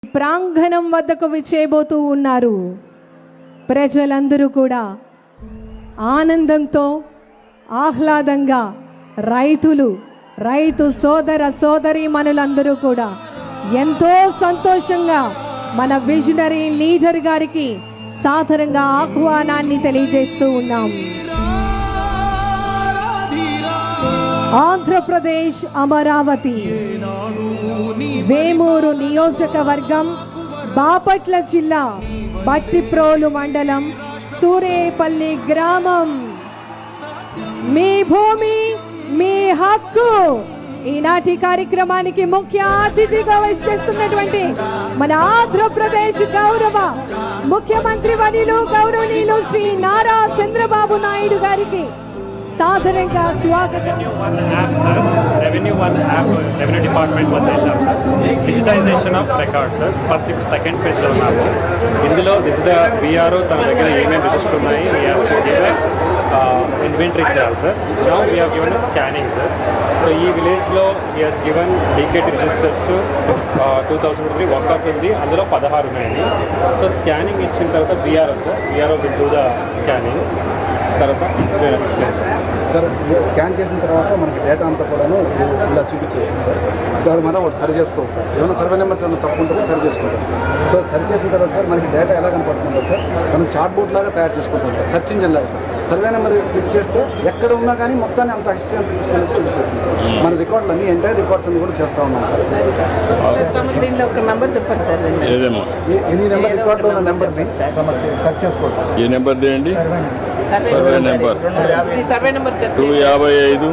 ప్రాంగణం వద్దకు విచ్చేయబోతూ ఉన్నారు. ప్రజలందరూ కూడా ఆనందంతో ఆహ్లాదంగా రైతు సోదర సోదరీమణులందరూ కూడా ఎంతో సంతోషంగా మన విజనరీ లీడర్ గారికి సాదరంగా ఆహ్వానాన్ని తెలియజేస్తూ ఉన్నాం. ఆంధ్రప్రదేశ్ అమరావతి వేమూరు నియోజకవర్గం బాపట్ల జిల్లా బట్టిప్రోలు మండలం సూరేపల్లి గ్రామం. మీ భూమి మీ హక్కు. ఈనాటి కార్యక్రమానికి ముఖ్య అతిథిగా వహిస్తున్నటువంటి మన ఆంధ్రప్రదేశ్ గౌరవ ముఖ్యమంత్రి వర్యులు గౌరవనీయులు శ్రీ నారా చంద్రబాబు నాయుడు గారికి సాధారణంగా స్వాగతం. రెవెన్యూ డిపార్ట్మెంట్ వచ్చేసాం sir. Digitization of records sir. First ఇప్పుడు సెకండ్ ఫేజ్లో ఉన్నాము. ఇందులో దిస్ ద విఆర్ఓ తన దగ్గర ఏమేమి రిజిస్టర్ ఉన్నాయి ఇన్వెంటరీ చేయాలి sir. Now we have given scanning sir. So ఈ విలేజ్లో he has given DKT registers 2003 workout ఉంది. అందులో 16 ఉన్నాయండి. సో స్కానింగ్ ఇచ్చిన తర్వాత VRO will do the scanning. తర్వాత సార్ స్కాన్ చేసిన తర్వాత మనకి డేటా అంతా కూడాను ఇలా చూపించేస్తుంది సార్. దాని మనం ఒకటి సరి చేసుకోవాలి సార్. ఏమైనా సర్వే నెంబర్స్ ఏమైనా తప్పు ఉంటుందో సరి చేసుకుంటాం సార్. సో సరి చేసిన తర్వాత సార్ మనకి డేటా ఎలా కనపడుతుందో సార్ మనం చాట్ బోర్డ్ లాగా తయారు చేసుకుంటాం సార్. సెర్చ్ ఇంజిన్ లాగా సార్. సర్వే నెంబర్ క్లిక్ చేస్తే ఎక్కడ ఉన్నా కానీ మొత్తాన్ని అంత హిస్టరీ అంతా తీసుకొని చూపించేస్తుంది సార్. మన రికార్డులు అన్ని ఎంటైర్ రికార్డ్స్ అన్ని కూడా చేస్తూ ఉన్నాం సార్. దీనిలో ఒక నెంబర్ చెప్పండి సార్. ఎన్ని నెంబర్ రికార్డులో ఉన్న నెంబర్ని సెర్చ్ చేసుకోవాలి సార్. ఈ నెంబర్ చేయండి. Survey number 255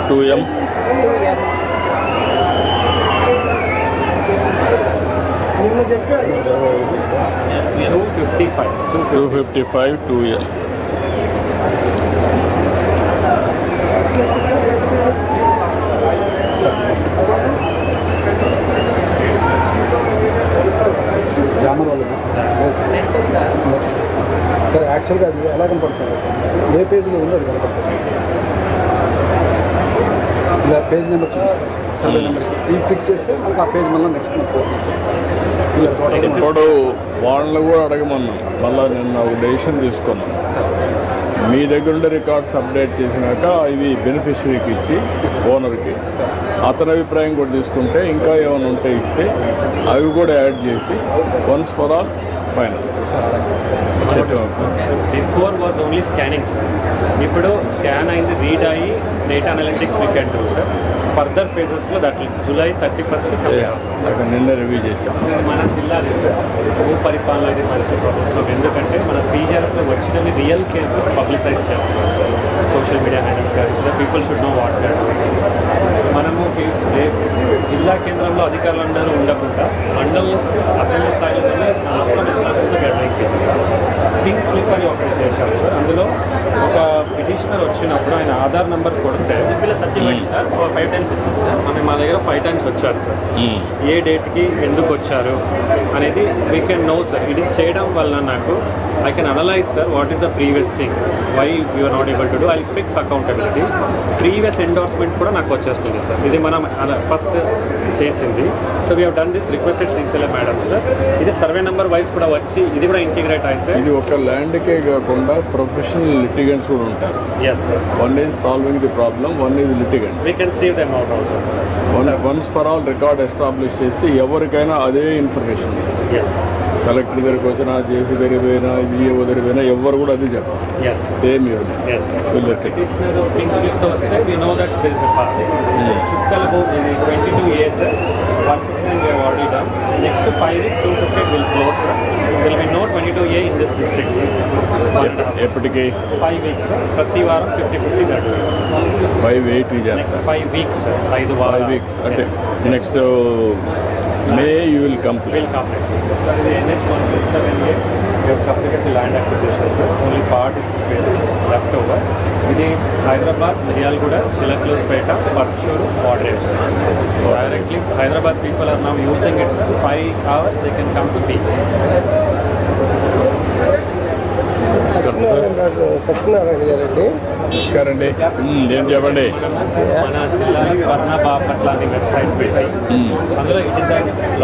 2M 255 2L. Jammer వాళ్ళు సార్ యాక్చువల్గా అది ఎలా కనపడుతుంది సార్? ఏ పేజీలో ఉందో అది కనపడుతుంది సార్. ఇలా పేజ్ నెంబర్ చూపిస్తాం సార్. సర్వే నెంబర్ ఈ క్లిక్ చేస్తే మనకు ఆ పేజ్ మళ్ళీ నెక్స్ట్ ఇప్పుడు వాళ్ళని కూడా అడగమన్నాం. మళ్ళీ నిన్న ఒక డెసిషన్ తీసుకున్నాం. మీ దగ్గర ఉండే రికార్డ్స్ అప్డేట్ చేసినాక ఇవి బెనిఫిషరీకి ఇచ్చి ఓనర్కి అతని అభిప్రాయం కూడా తీసుకుంటే ఇంకా ఏమైనా ఉంటే ఇస్తే అవి కూడా యాడ్ చేసి once for all final. Before was only scanning sir. ఇప్పుడు స్కాన్ అయింది, రీడ్ అయ్యి data analytics we can do sir. Further ఫేజెస్లో దట్ July 31st అక్కడ నిన్న రివ్యూ చేశాం. మన జిల్లా భూ పరిపాలన ఇది మనిషి ప్రభుత్వం. ఎందుకంటే మన పీజీఆర్ఎస్లో వచ్చినవి రియల్ కేసెస్ పబ్లిసైజ్ చేస్తున్నారు సార్. సోషల్ మీడియా హ్యాండిల్స్ కానీ people should know what they are. మనము జిల్లా కేంద్రంలో అధికారులందరూ ఉండకుండా మండల్ అసెంబ్లీ స్థాయిలోనే పింక్ స్లిప్ అని ఒకటి చేశారు సార్. అందులో ఒక పిటిషనర్ వచ్చినప్పుడు ఆయన ఆధార్ నెంబర్ కొడితే సర్టిఫికేట్ సార్ 5 times వచ్చింది సార్. మా దగ్గర 5 times వచ్చారు సార్. ఏ డేట్కి ఎందుకు వచ్చారు అనేది వీ కెన్ నో సార్. ఇది చేయడం వల్ల నాకు I can analyse sir what is the previous thing, why you are not able to do. I fix accountability. Previous endorsement కూడా నాకు వచ్చేస్తుంది సార్. ఇది మనం ఫస్ట్ చేసింది. So we have done this requested CCLA madam sir. ఇది survey number wise కూడా వచ్చి ఇది కూడా ఇంటిగ్రేట్ అయితే ఇది ఒక ల్యాండ్కే కాకుండా ప్రొఫెషనల్ లిటిగెంట్స్ కూడా ఉంటారు. Yes sir. One is solving the problem, one is litigant. We can save them out also sir. Once for all record establish చేసి ఎవరికైనా అదే ఇన్ఫర్మేషన్. ఎస్ కలెక్టర్ దగ్గరికి వచ్చినా, జేసీ దగ్గరికి పోయినా, విఏఓ దగ్గరికి పోయినా ఎవరు కూడా అది చెప్పాలి. ఎస్ సేమ్ పిటిషనర్ పింక్ స్లిప్తో వస్తే we know that there is a part. చుక్కలకు ఇది 22A sir. 159 we have already done. Next 5 is 250 will close sir. There will be no 22A in this district sir. ఎప్పటికీ 5 weeks sir. ప్రతి వారం 50-50 that way. 5-8 Next చేస్తారు. 5 weeks sir. 5 వారాలు. 5 weeks అంటే next may you will complete. Will complete. Sir, the NH 167A we have completed the land acquisition sir. Only part is left over. ఇది Hyderabad, Miryalaguda, Chilakaluripet, Parchur border sir. Directly Hyderabad people are now using it sir. 5 hours they can come to beach. Satyanarayana గారండి. నమస్కారం అండి. ఏం చెప్పండి. మన జిల్లాలో స్వర్ణ బాపట్ల అని website పెట్టి అందులో it is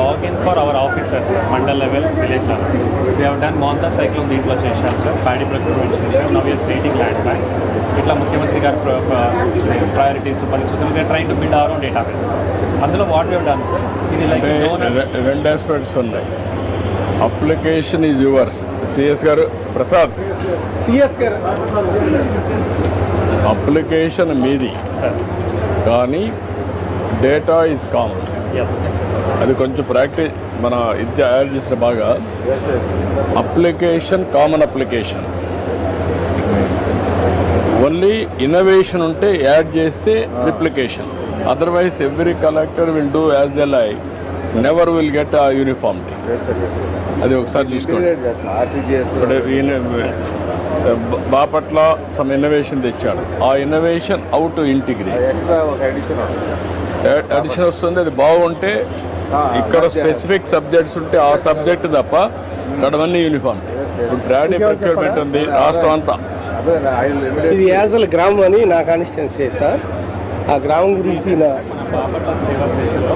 login for our officers mandal level village level. We have done Montha cyclone దీంట్లో చేశాం సార్. ప్యాడీ ప్రొక్యూర్మెంట్ చేశాం. Now you're creating land bank. ఇట్లా ముఖ్యమంత్రి గారి ప్రయారిటీస్ పరిస్థితులు train to build our own database. అందులో వాట్ హ్యావ్ డన్ సార్, ఇది like రెండు ఆస్పెక్ట్స్ ఉన్నాయి. Application is yours. సిఎస్ గారు ప్రసాద్, అప్లికేషన్ మీది సార్. కానీ డేటా ఈజ్ కామన్. ఎస్ అది కొంచెం ప్రాక్టీస్ మన ఇది యాడ్ చేసిన బాగా. Application common application, only innovation ఉంటే యాడ్ చేస్తే replication. Otherwise every collector will do as the like, never will get ఆ యూనిఫార్మిటీ. అది ఒకసారి చూసుకోండి. ఇప్పుడు బాపట్ల సమ్ ఇన్నోవేషన్ తెచ్చాడు. ఆ innovation how to integrate addition వస్తుంది. అది బాగుంటే ఇక్కడ స్పెసిఫిక్ సబ్జెక్ట్స్ ఉంటే ఆ సబ్జెక్ట్ తప్ప అక్కడవన్నీ యూనిఫామ్. ఇప్పుడు ప్యాడీ ప్రొక్యూర్మెంట్ ఉంది రాష్ట్రం అంతా. ఇది యాజల్ గ్రామం అని నా కాన్స్టిట్యున్సీ సార్. ఆ గ్రామం గురించి బాపట్ల సేవా సేవలో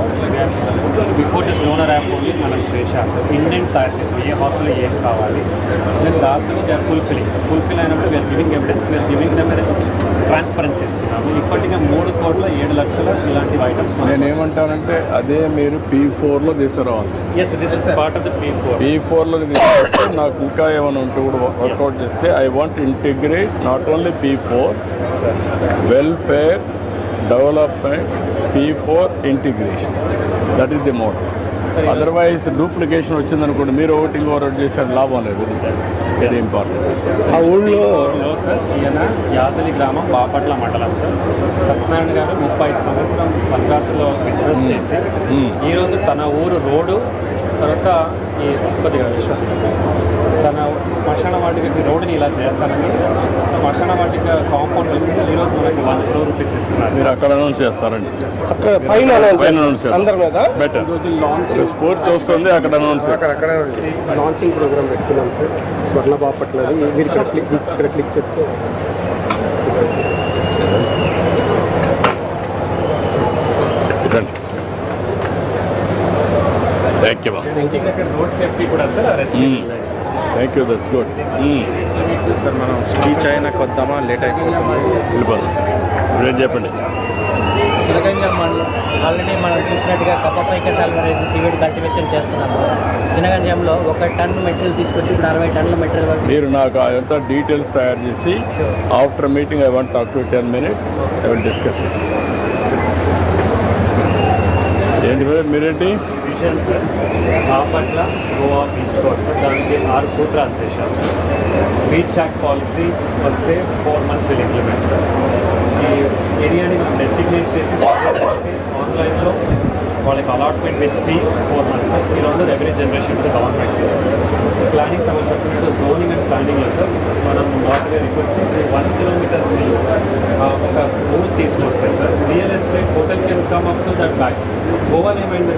before this donor app only మనం చేశాం సార్. ఇండెంట్ తయారు చేసి ఏ హాస్టల్లో ఏం కావాలి దాని దాంట్లో దే ఆర్ ఫుల్ఫిల్ అయినప్పుడు we're giving evidence, we're giving them transparency ఇస్తున్నాము. ఇప్పటికే 3,07,00,000 ఇలాంటి ఐటమ్స్. నేనేమంటానంటే అదే మీరు P4లో తీసుకురావాలి. Yes, this is part of the P4లో తీసుకొస్తే నాకు ఇంకా ఏమైనా ఉంటే కూడా వర్కౌట్ చేస్తే I want integrate not only P4 welfare development, P4 integration. That is the model. Otherwise duplication వచ్చిందనుకోండి, మీరు ఒకటి ఇంకోటి చేస్తే లాభం లేదు. Very important. ఆ ఊళ్ళో సార్ ఈయన యాసలి గ్రామం బాపట్ల మండలం సార్. సత్యనారాయణ గారు 35 సంవత్సరం మద్రాసులో బిజినెస్ చేసి ఈరోజు తన ఊరు రోడ్డు తర్వాత ఈ కొద్దిగా తన శ్మశాన వాటికి రోడ్డుని ఇలా చేస్తానని శ్మశాన వాటిక కాంపౌండ్ వేసి ఈరోజు మనకి 1 crore rupees ఇస్తున్నారు. మీరు అక్కడ అనౌన్స్ చేస్తారండి. అక్కడ పైన అనౌన్స్ అందరి మీద బెటర్ స్ఫూర్తి వస్తుంది. అక్కడ అనౌన్స్ లాంచింగ్ ప్రోగ్రామ్ పెట్టుకున్నాం సార్. స్వర్ణ బాపట్లది మీరు ఇక్కడ క్లిక్ చేస్తే ఇదండి. Thank you. రోడ్ సేఫ్టీ కూడా sir. Thank you, that's good. Sir మనం స్పీచ్ అయినా కొద్దామా లేట్ అయిపోతుంది. వెళ్ళిపోదాం. ఇప్పుడేం చెప్పండి. చినగంజం మండలం ఆల్రెడీ మనం చూసినట్టుగా కప్పపైక సాల్వరేజ్ సీవీడ్ కల్టివేషన్ చేస్తున్నాము. చినగంజంలో 1 టన్ మెటీరియల్ తీసుకొచ్చి ఇప్పుడు 60 టన్నుల మెటీరియల్ వరకు మీరు నాకు అంతా డీటెయిల్స్ తయారు చేసి after meeting I want talk to 10 minutes. I will discuss it. ఏంటి మీరేంటి vision sir Bapatla Goa east Coast దానికి 6 సూత్రాలు చేశారు. రీచ్ యాక్ట్ పాలసీ వస్తే 4 months విల్ ఇంప్లిమెంట్ సార్. ఈ ఏరియాని మనం డెసిగ్నేట్ చేసి ఆన్లైన్లో వాళ్ళకి allotment with fees 4 months sir. ఈ 2 revenue generation to government sir. Planning మనం చెప్పినట్టు జోనింగ్ అండ్ ప్లానింగ్లో సార్ మనం వాటిగా రిక్వెస్ట్ 1 kilometer ఒక రూట్ తీసుకొస్తాయి సార్. Real estate hotel can come up to that back. గోవాలో ఏమైందంటే